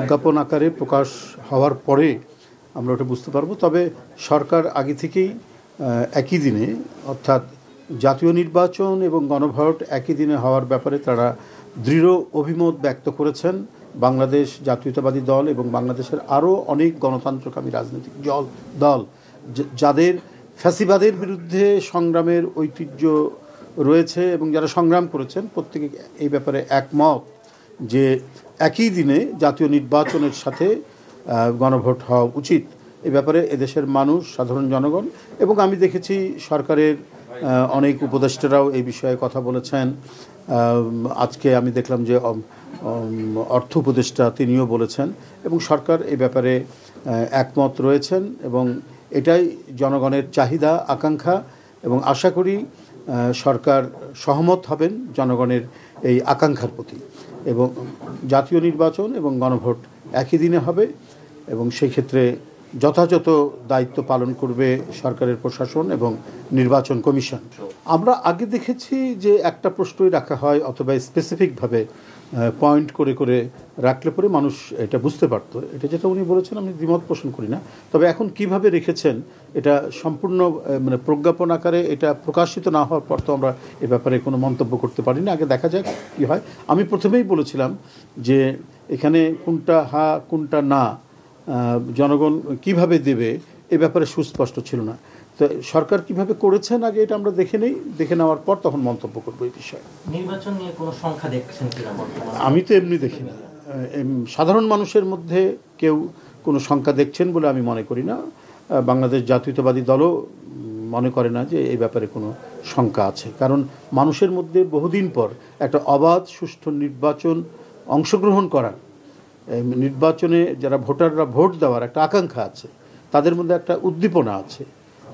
বিজ্ঞাপন আকারে প্রকাশ হওয়ার পরে আমরা ওটা বুঝতে পারবো। তবে সরকার আগে থেকেই একই দিনে, অর্থাৎ জাতীয় নির্বাচন এবং গণভোট একই দিনে হওয়ার ব্যাপারে তারা দৃঢ় অভিমত ব্যক্ত করেছেন। বাংলাদেশ জাতীয়তাবাদী দল এবং বাংলাদেশের আরও অনেক গণতন্ত্রকামী রাজনৈতিক দল যাদের ফ্যাসিবাদের বিরুদ্ধে সংগ্রামের ঐতিহ্য রয়েছে এবং যারা সংগ্রাম করেছেন, প্রত্যেকে এই ব্যাপারে একমত যে একই দিনে জাতীয় নির্বাচনের সাথে গণভোট হওয়া উচিত। এ ব্যাপারে এদেশের মানুষ, সাধারণ জনগণ এবং আমি দেখেছি সরকারের অনেক উপদেষ্টারাও এই বিষয়ে কথা বলেছেন। আজকে আমি দেখলাম যে অর্থ উপদেষ্টা তিনিও বলেছেন এবং সরকার এই ব্যাপারে একমত রয়েছেন এবং এটাই জনগণের চাহিদা, আকাঙ্ক্ষা এবং আশা করি সরকার সহমত হবেন জনগণের এই আকাঙ্ক্ষার প্রতি এবং জাতীয় নির্বাচন এবং গণভোট একই দিনে হবে এবং সেই ক্ষেত্রে যথাযথ দায়িত্ব পালন করবে সরকারের প্রশাসন এবং নির্বাচন কমিশন। আমরা আগে দেখেছি যে একটা প্রশ্নই রাখা হয় অথবা স্পেসিফিকভাবে পয়েন্ট করে করে রাখলে পরে মানুষ এটা বুঝতে পারত। এটা যেটা উনি বলেছেন আমি দ্বিমত পোষণ করি না, তবে এখন কিভাবে রেখেছেন এটা সম্পূর্ণ মানে প্রজ্ঞাপন আকারে এটা প্রকাশিত না হওয়ার পর তো আমরা এ ব্যাপারে কোনো মন্তব্য করতে পারি না। আগে দেখা যাক কী হয়। আমি প্রথমেই বলেছিলাম যে এখানে কোনটা হা কোনটা না জনগণ কিভাবে দেবে এ ব্যাপারে সুস্পষ্ট ছিল না। তো সরকার কিভাবে করেছেন আগে এটা আমরা দেখে নেওয়ার পর তখন মন্তব্য করবো এই বিষয়ে। নির্বাচন নিয়ে কোনো সংখ্যা দেখছেন কিনা? আমি তো এমনি দেখি না, সাধারণ মানুষের মধ্যে কেউ কোনো সংখ্যা দেখছেন বলে আমি মনে করি না। বাংলাদেশ জাতীয়তাবাদী দলও মনে করে না যে এই ব্যাপারে কোনো সংখ্যা আছে, কারণ মানুষের মধ্যে বহুদিন পর একটা অবাধ সুষ্ঠু নির্বাচন অংশগ্রহণ করার, নির্বাচনে যারা ভোটাররা ভোট দেওয়ার একটা আকাঙ্ক্ষা আছে, তাদের মধ্যে একটা উদ্দীপনা আছে,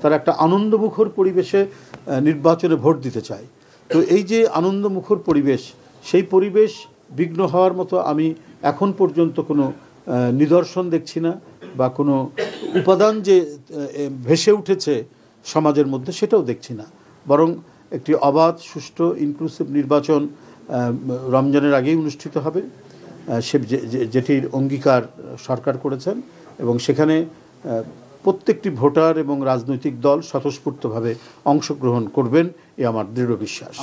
তারা একটা আনন্দমুখর পরিবেশে নির্বাচনে ভোট দিতে চায়। তো এই যে আনন্দমুখর পরিবেশ, সেই পরিবেশ বিঘ্ন হওয়ার মতো আমি এখন পর্যন্ত কোনো নিদর্শন দেখছি না বা কোনো উপাদান যে ভেসে উঠেছে সমাজের মধ্যে সেটাও দেখছি না। বরং একটি অবাধ সুষ্ঠু ইনক্লুসিভ নির্বাচন রমজানের আগেই অনুষ্ঠিত হবে, যেটির অঙ্গীকার সরকার করেছেন এবং সেখানে প্রত্যেকটি ভোটার এবং রাজনৈতিক দল স্বতঃস্ফূর্তভাবে অংশগ্রহণ করবেন, এ আমার দৃঢ় বিশ্বাস।